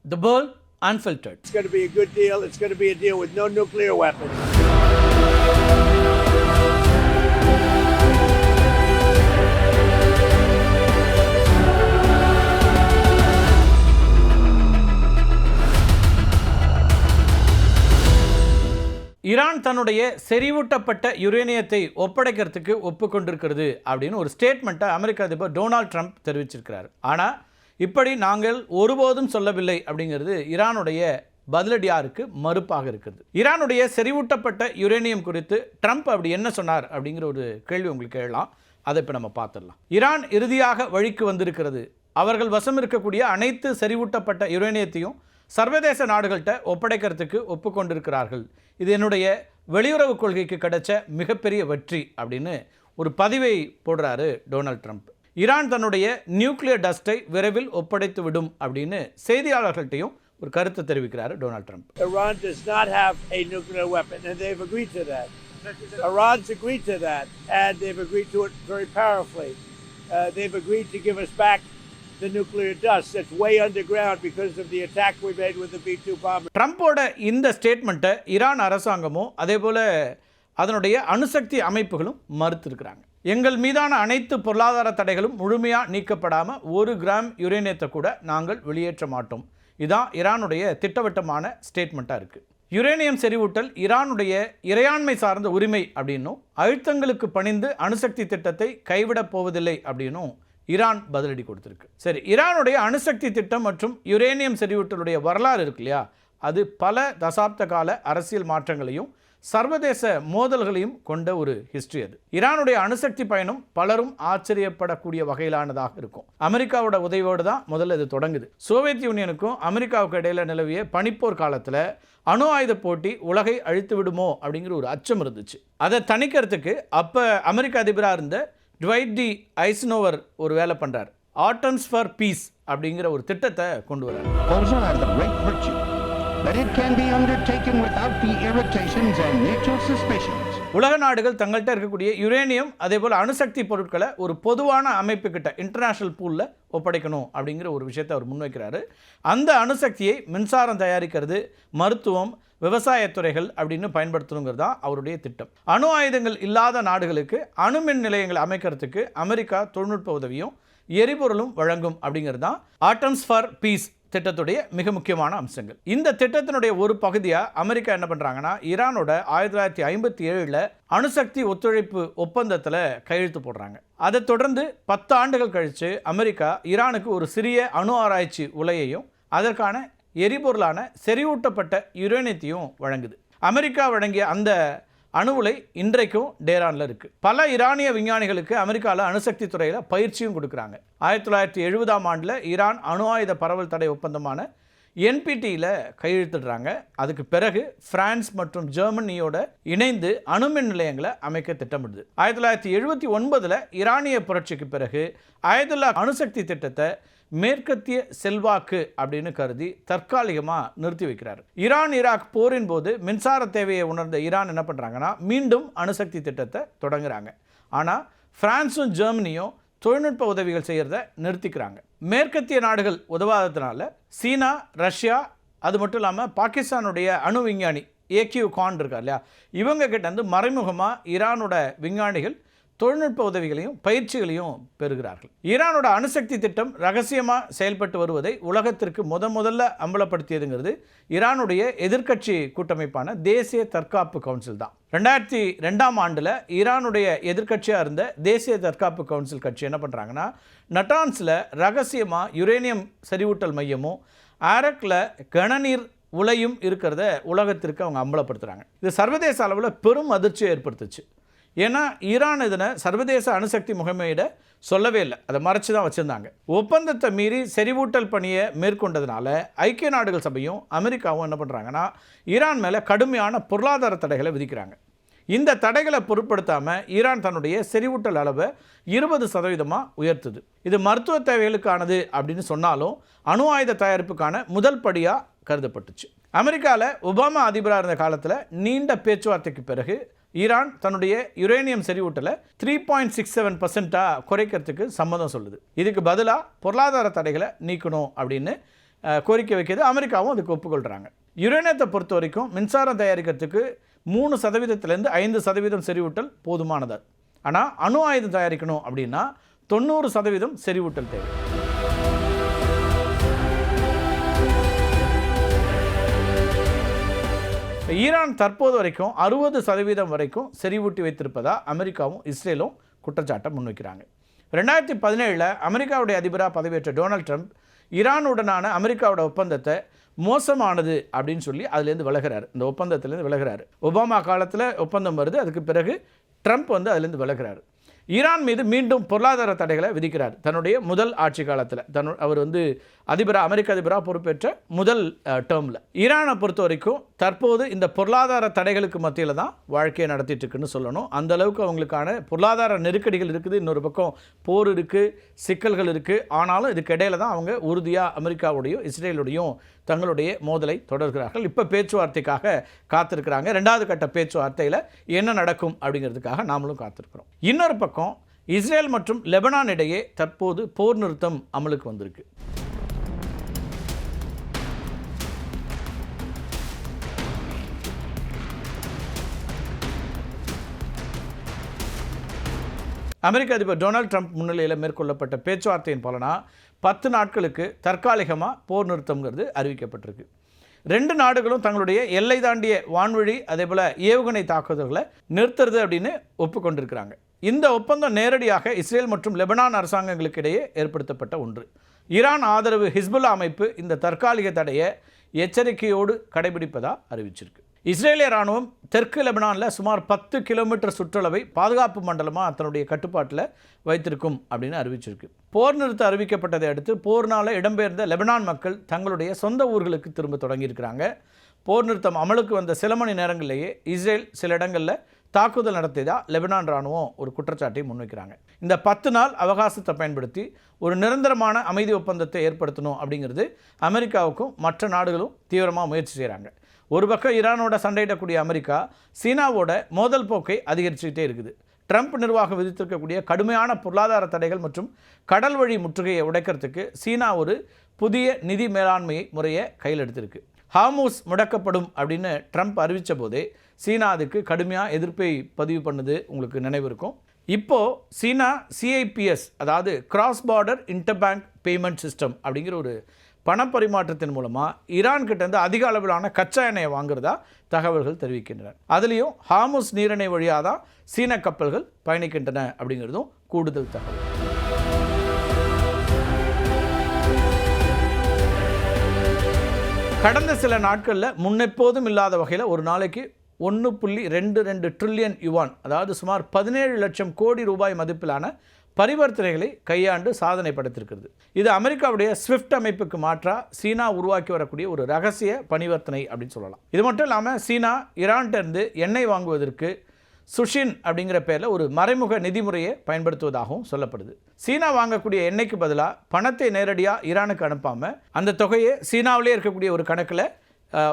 The World Unfiltered. It's going to be a good deal. It's going to be a deal with no nuclear weapons. Iran தன்னுடைய செறிவூட்டப்பட்ட யுரேனியத்தை ஒப்படைக்கிறதுக்கு ஒப்புக்கொண்டிருக்கிறது அப்படின்னு ஒரு ஸ்டேட்மெண்ட்டை அமெரிக்க அதிபர் Donald Trump தெரிவிச்சிருக்கிறார். ஆனால் இப்படி நாங்கள் ஒருபோதும் சொல்லவில்லை அப்படிங்கிறது ஈரானுடைய பதிலடியாருக்கு மறுப்பாக இருக்கிறது. ஈரானுடைய செறிவூட்டப்பட்ட யுரேனியம் குறித்து ட்ரம்ப் அப்படி என்ன சொன்னார் அப்படிங்கிற ஒரு கேள்வி உங்களுக்கு கேட்கலாம். அதை இப்போ நம்ம பார்த்துடலாம். ஈரான் இறுதியாக வழிக்கு வந்திருக்கிறது. அவர்கள் வசம் இருக்கக்கூடிய அனைத்து செறிவூட்டப்பட்ட யுரேனியத்தையும் சர்வதேச நாடுகள்கிட்ட ஒப்படைக்கிறதுக்கு ஒப்புக்கொண்டிருக்கிறார்கள். இது என்னுடைய வெளியுறவு கொள்கைக்கு கிடைச்ச மிகப்பெரிய வெற்றி அப்படின்னு ஒரு பதிவை போடுறாரு டொனால்ட் ட்ரம்ப். ஈரான் தன்னுடைய நியூக்ளியர் டஸ்ட்டை விரைவில் ஒப்படைத்து விடும் அப்படின்னு செய்தியாளர்கள்ட்டையும் ஒரு கருத்தை தெரிவிக்கிறாரு Donald Trump. Iran does not have a nuclear weapon, and they've agreed to that. Iran's agreed to that, and they've agreed to it very powerfully. They've agreed to give us back the nuclear dust that's way underground because of the attack we made with the B-2 bomber. ட்ரம்போட இந்த ஸ்டேட்மெண்ட்டை Iran அரசாங்கமும் அதே போல் அதனுடைய அணுசக்தி அமைப்புகளும் மறுத்திருக்கிறாங்க. எங்கள் மீதான அனைத்து பொருளாதார தடைகளும் முழுமையாக நீக்கப்படாமல் 1 கிராம் யுரேனியத்தை கூட நாங்கள் வெளியேற்ற மாட்டோம். இதுதான் ஈரானுடைய திட்டவட்டமான ஸ்டேட்மெண்ட்டாக இருக்குது. யுரேனியம் செறிவூட்டல் ஈரானுடைய இறையாண்மை சார்ந்த உரிமை அப்படின்னும் அழுத்தங்களுக்கு பணிந்து அணுசக்தி திட்டத்தை கைவிடப் போவதில்லை அப்படின்னும் ஈரான் பதிலடி கொடுத்துருக்கு. சரி, ஈரானுடைய அணுசக்தி திட்டம் மற்றும் யுரேனியம் செறிவூட்டலுடைய வரலாறு இருக்கு இல்லையா, அது பல தசாப்த கால அரசியல் மாற்றங்களையும் சர்வதேச மோதல்களையும் கொண்ட ஒரு ஹிஸ்ட்ரி. அது ஈரானுடைய அணுசக்தி பயணம் பலரும் ஆச்சரியப்படக்கூடிய வகையிலானதாக இருக்கும். அமெரிக்காவோட உதவியோடு தான் முதல்ல இது தொடங்குது. சோவியத் யூனியனுக்கும் அமெரிக்காவுக்கு இடையில் நிலவிய பனிப்போர் காலத்தில் அணு ஆயுத போட்டி உலகை அழித்து விடுமோ அப்படிங்கிற ஒரு அச்சம் இருந்துச்சு. அதை தணிக்கிறதுக்கு அப்போ அமெரிக்க அதிபராக இருந்த ட்வைட் டி ஐசனோவர் ஒரு வேலை பண்ணுறார். ஆட்டம்ஸ் ஃபார் பீஸ் அப்படிங்கிற ஒரு திட்டத்தை கொண்டு வர்றார். உலக நாடுகள் தங்கள்கிட்ட இருக்கக்கூடிய யுரேனியம் அதே போல் அணுசக்தி பொருட்களை ஒரு பொதுவான அமைப்புக்கிட்ட இன்டர்நேஷ்னல் பூலில் ஒப்படைக்கணும் அப்படிங்கிற ஒரு விஷயத்தை அவர் முன்வைக்கிறாரு. அந்த அணுசக்தியை மின்சாரம் தயாரிக்கிறது, மருத்துவம், விவசாயத்துறைகள் அப்படின்னு பயன்படுத்தணுங்கிறது தான் அவருடைய திட்டம். அணு ஆயுதங்கள் இல்லாத நாடுகளுக்கு அணுமின் நிலையங்களை அமைக்கிறதுக்கு அமெரிக்கா தொழில்நுட்ப உதவியும் எரிபொருளும் வழங்கும் அப்படிங்கிறது தான் ஆட்டம்ஸ் ஃபார் பீஸ் திட்டத்துடைய மிக முக்கியமான அம்சங்கள். இந்த திட்டத்தினுடைய ஒரு பகுதியாக அமெரிக்கா என்ன பண்ணுறாங்கன்னா, ஈரானோட 1957 அணுசக்தி ஒத்துழைப்பு ஒப்பந்தத்தில் கையெழுத்து போடுறாங்க. அதை தொடர்ந்து 10 ஆண்டுகள் கழித்து அமெரிக்கா ஈரானுக்கு ஒரு சிறிய அணு ஆராய்ச்சி உலையையும் அதற்கான எரிபொருளான செறிவூட்டப்பட்ட யுரேனியத்தையும் வழங்குது. அமெரிக்கா வழங்கிய அந்த அணு உலை இன்றைக்கும் டேரானில் இருக்குது. பல ஈரானிய விஞ்ஞானிகளுக்கு அமெரிக்காவில் அணுசக்தி துறையில் பயிற்சியும் கொடுக்குறாங்க. 1970ஆம் ஆண்டில் ஈரான் அணு ஆயுத பரவல் தடை ஒப்பந்தமான NPTயில் கையெழுத்திடுறாங்க. அதுக்கு பிறகு பிரான்ஸ் மற்றும் ஜெர்மனியோட இணைந்து அணுமின் நிலையங்களை அமைக்க திட்டமிடுது. 1979 ஈரானிய புரட்சிக்கு பிறகு ஆயதுல்லா அணுசக்தி திட்டத்தை மேற்கத்திய செல்வாக்கு அப்படின்னு கருதி தற்காலிகமாக நிறுத்தி வைக்கிறார். ஈரான் ஈராக் போரின் போது மின்சார தேவையை உணர்ந்த ஈரான் என்ன பண்ணுறாங்கன்னா, மீண்டும் அணுசக்தி திட்டத்தை தொடங்குறாங்க. ஆனால் பிரான்ஸும் ஜெர்மனியும் தொழில்நுட்ப உதவிகள் செய்கிறத நிறுத்திக்கிறாங்க. மேற்கத்திய நாடுகள் உதவாததுனால சீனா, ரஷ்யா, அது மட்டும் இல்லாமல் பாகிஸ்தானுடைய அணு விஞ்ஞானி AQ கான் இருக்கார் இல்லையா, இவங்க கிட்ட வந்து மறைமுகமாக ஈரானோட விஞ்ஞானிகள் தொழில்நுட்ப உதவிகளையும் பயிற்சிகளையும் பெறுகிறார்கள். ஈரானோட அணுசக்தி திட்டம் ரகசியமாக செயல்பட்டு வருவதை உலகத்திற்கு முதல்ல அம்பலப்படுத்தியதுங்கிறது ஈரானுடைய எதிர்க்கட்சி கூட்டமைப்பான தேசிய தற்காப்பு கவுன்சில் தான். 2002ஆம் ஆண்டில் ஈரானுடைய எதிர்க்கட்சியாக இருந்த தேசிய தற்காப்பு கவுன்சில் கட்சி என்ன பண்ணுறாங்கன்னா, நட்டான்ஸில் ரகசியமாக யுரேனியம் செறிவூட்டல் மையமும் ஆரக்கில் கனநீர் உலையும் இருக்கிறத உலகத்திற்கு அவங்க அம்பலப்படுத்துகிறாங்க. இது சர்வதேச அளவில் பெரும் அதிர்ச்சியை ஏற்படுத்துச்சு. ஏன்னா ஈரான் இதனை சர்வதேச அணுசக்தி முகமையிட சொல்லவே இல்லை, அதை மறைச்சு தான் வச்சுருந்தாங்க. ஒப்பந்தத்தை மீறி செறிவூட்டல் பணியை மேற்கொண்டதுனால ஐக்கிய நாடுகள் சபையும் அமெரிக்காவும் என்ன பண்ணுறாங்கன்னா, ஈரான் மேலே கடுமையான பொருளாதார தடைகளை விதிக்கிறாங்க. இந்த தடைகளை பொருட்படுத்தாமல் ஈரான் தன்னுடைய செறிவூட்டல் அளவை 20% உயர்த்துது. இது மருத்துவ தேவைகளுக்கானது அப்படின்னு சொன்னாலும் அணு ஆயுத தயாரிப்புக்கான முதல் படியாக கருதப்பட்டுச்சு. அமெரிக்காவில் ஒபாமா அதிபராக இருந்த காலத்தில் நீண்ட பேச்சுவார்த்தைக்கு பிறகு ஈரான் தன்னுடைய யுரேனியம் செறிவூட்டலை 3.67% குறைக்கிறதுக்கு சம்மதம் சொல்லுது. இதுக்கு பதிலாக பொருளாதார தடைகளை நீக்கணும் அப்படின்னு கோரிக்கை வைக்கிறது. அமெரிக்காவும் அதுக்கு ஒப்புக்கொள்கிறாங்க. யுரேனியத்தை பொறுத்த வரைக்கும் மின்சாரம் தயாரிக்கிறதுக்கு 3%லேருந்து 5% செறிவூட்டல் போதுமானது. ஆனால் அணு ஆயுதம் தயாரிக்கணும் அப்படின்னா 90% செறிவூட்டல் தேவை. ஈரான் தற்போது வரைக்கும் 60% வரைக்கும் செறிவூட்டி வைத்திருப்பதா அமெரிக்காவும் இஸ்ரேலும் குற்றச்சாட்டை முன்வைக்கிறாங்க. 2017 அமெரிக்காவுடைய அதிபராக பதவியேற்ற டொனால்ட் ட்ரம்ப் ஈரானுடனான அமெரிக்காவோட ஒப்பந்தத்தை மோசமானது அப்படின்னு சொல்லி அதுலேருந்து விலகிறார். இந்த ஒப்பந்தத்திலேருந்து விலகிறார். ஒபாமா காலத்தில் ஒப்பந்தம் வருது, அதுக்கு பிறகு ட்ரம்ப் அதுலேருந்து விலகிறார். ஈரான் மீது மீண்டும் பொருளாதார தடைகளை விதிக்கிறார். தன்னுடைய முதல் ஆட்சி காலத்தில் அவர் அமெரிக்க அதிபராக பொறுப்பேற்ற முதல் டேர்மில். ஈரானை பொறுத்த வரைக்கும் தற்போது இந்த பொருளாதார தடைகளுக்கு மத்தியில் தான் வாழ்க்கையை நடத்திட்டு இருக்குன்னு சொல்லணும். அந்த அளவுக்கு அவங்களுக்கான பொருளாதார நெருக்கடிகள் இருக்குது. இன்னொரு பக்கம் போர் இருக்குது, சிக்கல்கள் இருக்குது. ஆனாலும் இதுக்கு இடையில தான் அவங்க உறுதியாக அமெரிக்காவுடையும் இஸ்ரேலுடையும் தங்களுடைய மோதலை தொடர்கிறார்கள். இப்போ பேச்சுவார்த்தைக்காக காத்திருக்கிறாங்க. 2வது கட்ட பேச்சுவார்த்தையில் என்ன நடக்கும் அப்படிங்கிறதுக்காக நாமளும் காத்திருக்கிறோம். இன்னொரு பக்கம் இஸ்ரேல் மற்றும் லெபனான் இடையே தற்போது போர் நிறுத்தம் அமலுக்கு வந்திருக்கு. அமெரிக்க அதிபர் டொனால்ட் ட்ரம்ப் முன்னிலையில் மேற்கொள்ளப்பட்ட பேச்சுவார்த்தையின் பலனாக 10 நாட்களுக்கு தற்காலிகமாக போர் நிறுத்தம்ங்கிறது அறிவிக்கப்பட்டிருக்கு. 2 நாடுகளும் தங்களுடைய எல்லை தாண்டிய வான்வழி அதேபோல் ஏவுகணை தாக்குதல்களை நிறுத்துறது அப்படின்னு ஒப்புக்கொண்டிருக்கிறாங்க. இந்த ஒப்பந்தம் நேரடியாக இஸ்ரேல் மற்றும் லெபனான் அரசாங்கங்களுக்கு இடையே ஏற்படுத்தப்பட்ட ஒன்று. ஈரான் ஆதரவு ஹிஸ்புல்லா அமைப்பு இந்த தற்காலிக தடையை எச்சரிக்கையோடு கடைபிடிப்பதாக அறிவிச்சிருக்கு. இஸ்ரேலிய இராணுவம் தெற்கு லெபனானில் சுமார் 10 கிலோமீட்டர் சுற்றளவை பாதுகாப்பு மண்டலமாக தன்னுடைய கட்டுப்பாட்டில் வைத்திருக்கும் அப்படின்னு அறிவிச்சிருக்கு. போர் நிறுத்தம் அறிவிக்கப்பட்டதை அடுத்து போர்னால் இடம்பெயர்ந்த லெபனான் மக்கள் தங்களுடைய சொந்த ஊர்களுக்கு திரும்ப தொடங்கியிருக்கிறாங்க. போர் நிறுத்தம் அமலுக்கு வந்த சில மணி நேரங்களிலேயே இஸ்ரேல் சில இடங்களில் தாக்குதல் நடத்தியதா லெபனான் இராணுவம் ஒரு குற்றச்சாட்டை முன்வைக்கிறாங்க. இந்த 10 நாள் அவகாசத்தை பயன்படுத்தி ஒரு நிரந்தரமான அமைதி ஒப்பந்தத்தை ஏற்படுத்தணும் அப்படிங்கிறது அமெரிக்காவுக்கும் மற்ற நாடுகளும் தீவிரமாக முயற்சி செய்கிறாங்க. ஒரு பக்கம் ஈரானோட சண்டையிடக்கூடிய அமெரிக்கா சீனாவோட மோதல் போக்கை அதிகரிச்சுக்கிட்டே இருக்குது. ட்ரம்ப் நிர்வாகம் விதித்திருக்கக்கூடிய கடுமையான பொருளாதார தடைகள் மற்றும் கடல் வழி முற்றுகையை உடைக்கிறதுக்கு சீனா ஒரு புதிய நிதி மேலாண்மை முறையை கையில் எடுத்திருக்கு. ஹார்முஸ் முடக்கப்படும் அப்படின்னு ட்ரம்ப் அறிவித்த போதே சீனா அதுக்கு கடுமையாக எதிர்ப்பை பதிவு பண்ணுது, உங்களுக்கு நினைவு இருக்கும். இப்போது சீனா சிஐபிஎஸ், அதாவது cross border interbank payment system அப்படிங்கிற ஒரு பணப்பரிமாற்றத்தின் மூலமாக ஈரான் கிட்டேருந்து அதிக அளவிலான கச்சா எண்ணெயை வாங்குறதா தகவல்கள் தெரிவிக்கின்றன. அதுலேயும் ஹார்முஸ் நீரிணை வழியாக தான் சீன கப்பல்கள் பயணிக்கின்றன அப்படிங்கிறதும் கூடுதல் தகவல். கடந்த சில நாட்களில் முன்னெப்போதும் இல்லாத வகையில் ஒரு நாளைக்கு 1.22 ட்ரில்லியன் யுவான், அதாவது சுமார் 17 லட்சம் கோடி ரூபாய் மதிப்பிலான பரிவர்த்தனைகளை கையாண்டு சாதனை படைத்திருக்கிறது. இது அமெரிக்காவுடைய ஸ்விஃப்ட் அமைப்புக்கு மாற்றாக சீனா உருவாக்கி வரக்கூடிய ஒரு ரகசிய பரிவர்த்தனை அப்படின்னு சொல்லலாம். இது மட்டும் இல்லாமல் சீனா ஈரான்கிட்டருந்து எண்ணெய் வாங்குவதற்கு சுஷின் அப்படிங்கிற பேரில் ஒரு மறைமுக நிதிமுறையை பயன்படுத்துவதாகவும் சொல்லப்படுது. சீனா வாங்கக்கூடிய எண்ணெய்க்கு பதிலாக பணத்தை நேரடியாக ஈரானுக்கு அனுப்பாமல் அந்த தொகையை சீனாவிலே இருக்கக்கூடிய ஒரு கணக்கில்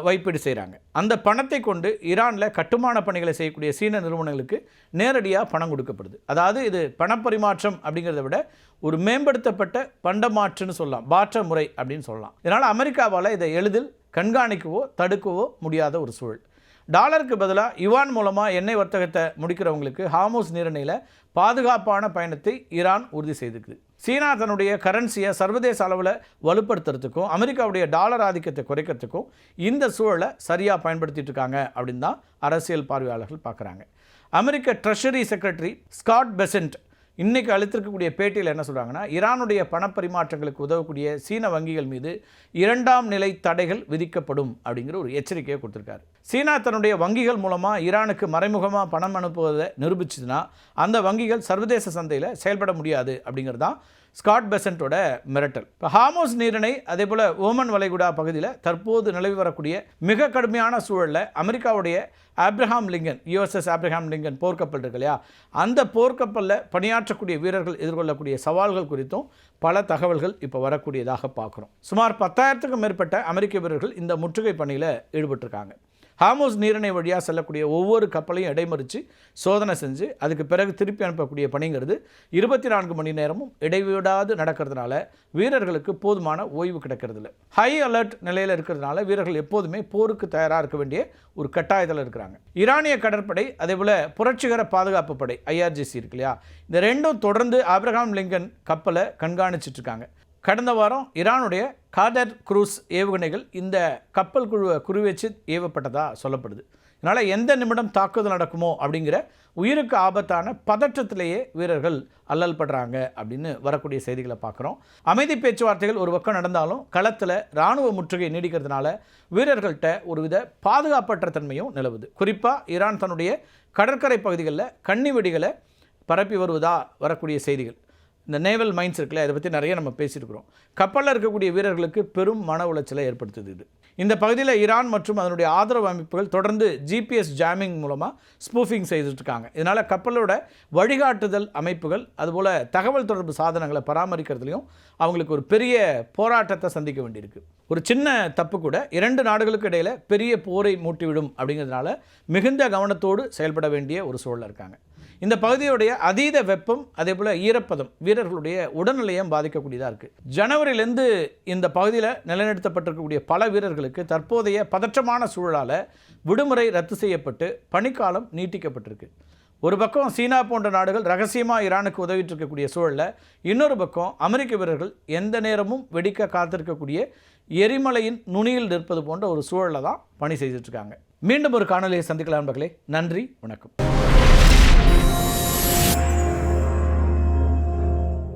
வைப்பீடு செய்கிறாங்க. அந்த பணத்தை கொண்டு ஈரானில் கட்டுமான பணிகளை செய்யக்கூடிய சீன நிறுவனங்களுக்கு நேரடியாக பணம் கொடுக்கப்படுது. அதாவது இது பணப்பரிமாற்றம் அப்படிங்கிறத விட ஒரு மேம்படுத்தப்பட்ட பண்டமாற்றுன்னு சொல்லலாம், பாற்ற முறை அப்படின்னு சொல்லலாம். இதனால் அமெரிக்காவால் இதை எளிதில் கண்காணிக்கவோ தடுக்கவோ முடியாத ஒரு சூழல். டாலருக்கு பதிலாக யுவான் மூலமாக எண்ணெய் வர்த்தகத்தை முடிக்கிறவங்களுக்கு ஹார்முஸ் நீரிணையில் பாதுகாப்பான பயணத்தை ஈரான் உறுதி செய்திருக்குது. சீனா தன்னுடைய கரன்சியை சர்வதேச அளவில் வலுப்படுத்துறதுக்கும் அமெரிக்காவுடைய டாலர் ஆதிக்கத்தை குறைக்கிறதுக்கும் இந்த சூழலை சரியாக பயன்படுத்திட்டு இருக்காங்க அப்படின்னு தான் அரசியல் பார்வையாளர்கள் பார்க்குறாங்க. அமெரிக்க ட்ரெஷரி செக்ரட்டரி ஸ்காட் பெசன்ட் இன்றைக்கி அளித்திருக்கக்கூடிய பேட்டியில் என்ன சொல்கிறாங்கன்னா, ஈரானுடைய பணப்பரிமாற்றங்களுக்கு உதவக்கூடிய சீன வங்கிகள் மீது 2ஆம் நிலை தடைகள் விதிக்கப்படும் அப்படிங்கிற ஒரு எச்சரிக்கையை கொடுத்துருக்காரு. சீனா தன்னுடைய வங்கிகள் மூலமாக ஈரானுக்கு மறைமுகமாக பணம் அனுப்புவதை நிரூபிச்சதுன்னா அந்த வங்கிகள் சர்வதேச சந்தையில் செயல்பட முடியாது அப்படிங்கிறது தான் ஸ்காட் பெசன்ட்டோட மிரட்டல். இப்போ ஹார்முஸ் நீரிணை அதே போல் ஓமன் வளைகுடா பகுதியில் தற்போது நிலவி வரக்கூடிய மிக கடுமையான சூழலில் அமெரிக்காவுடைய Abraham Lincoln, USS Abraham Lincoln போர்க்கப்பல் இருக்கு இல்லையா, அந்த போர்க்கப்பலில் பணியாற்றக்கூடிய வீரர்கள் எதிர்கொள்ளக்கூடிய சவால்கள் குறித்தும் பல தகவல்கள் இப்போ வரக்கூடியதாக பார்க்குறோம். சுமார் 10,000க்கும் மேற்பட்ட அமெரிக்க வீரர்கள் இந்த முற்றுகை பணியில் ஈடுபட்டிருக்காங்க. ஹார்முஸ் நீரிணை வழியாக செல்லக்கூடிய ஒவ்வொரு கப்பலையும் இடைமறித்து சோதனை செஞ்சு அதுக்கு பிறகு திருப்பி அனுப்பக்கூடிய பணிங்கிறது 24 மணி நேரமும் இடைவிடாது நடக்கிறதுனால வீரர்களுக்கு போதுமான ஓய்வு கிடைக்கிறதில்ல. ஹை அலர்ட் நிலையில் இருக்கிறதுனால வீரர்கள் எப்போதுமே போருக்கு தயாராக இருக்க வேண்டிய ஒரு கட்டாயத்தில் இருக்கிறாங்க. ஈரானிய கடற்படை அதேபோல் புரட்சிகர பாதுகாப்பு படை IRGC இருக்கு இல்லையா, இந்த ரெண்டும் தொடர்ந்து ஆப்ரஹாம் லிங்கன் கப்பலை கண்காணிச்சிட்டு இருக்காங்க. கடந்த வாரம் ஈரானுடைய காடர் குரூஸ் ஏவுகணைகள் இந்த கப்பல் குழுவை குறிவச்சு ஏவப்பட்டதாக சொல்லப்படுது. இதனால் எந்த நிமிடம் தாக்குதல் நடக்குமோ அப்படிங்கிற உயிருக்கு ஆபத்தான பதற்றத்திலேயே வீரர்கள் அல்லல் படுறாங்க அப்படின்னு வரக்கூடிய செய்திகளை பார்க்குறோம். அமைதி பேச்சுவார்த்தைகள் ஒரு பக்கம் நடந்தாலும் களத்தில் இராணுவ முற்றுகை நீடிக்கிறதுனால வீரர்கள்ட்ட ஒருவித பாதுகாப்பற்ற தன்மையும் நிலவுது. குறிப்பாக ஈரான் தன்னுடைய கடற்கரை பகுதிகளில் கன்னி வெடிகளை பரப்பி வருவதா வரக்கூடிய செய்திகள். இந்த நேவல் மைன்ஸ் இருக்குல்ல, இதை பற்றி நிறைய நம்ம பேசியிருக்கிறோம். கப்பலில் இருக்கக்கூடிய வீரர்களுக்கு பெரும் மன உளைச்சலை ஏற்படுத்துது இது. இந்த பகுதியில் ஈரான் மற்றும் அதனுடைய ஆதரவு அமைப்புகள் தொடர்ந்து GPS ஜாமிங் மூலமாக ஸ்பூஃபிங் செய்துட்ருக்காங்க. இதனால் கப்பலோட வழிகாட்டுதல் அமைப்புகள் அதுபோல் தகவல் தொடர்பு சாதனங்களை பராமரிக்கிறதுலையும் அவங்களுக்கு ஒரு பெரிய போராட்டத்தை சந்திக்க வேண்டியிருக்கு. ஒரு சின்ன தப்பு கூட 2 நாடுகளுக்கு இடையில் பெரிய போரை மூட்டிவிடும் அப்படிங்கிறதுனால மிகுந்த கவனத்தோடு செயல்பட வேண்டிய ஒரு சூழலில் இருக்காங்க. இந்த பகுதியுடைய அதீத வெப்பம் அதேபோல் ஈரப்பதம் வீரர்களுடைய உடல்நிலையம் பாதிக்கக்கூடியதாக இருக்குது. ஜனவரியிலேருந்து இந்த பகுதியில் நிலைநிறுத்தப்பட்டிருக்கக்கூடிய பல வீரர்களுக்கு தற்போதைய பதற்றமான சூழலால் விடுமுறை ரத்து செய்யப்பட்டு பணிக்காலம் நீட்டிக்கப்பட்டிருக்கு. ஒரு பக்கம் சீனா போன்ற நாடுகள் ரகசியமாக ஈரானுக்கு உதவிட்டு இருக்கக்கூடிய சூழலில், இன்னொரு பக்கம் அமெரிக்க வீரர்கள் எந்த நேரமும் வெடிக்க காத்திருக்கக்கூடிய எரிமலையின் நுனியில் நிற்பது போன்ற ஒரு சூழலில் தான் பணி செய்துட்ருக்காங்க. மீண்டும் ஒரு காணொலியை சந்திக்கலாம் நண்பர்களே. நன்றி, வணக்கம்.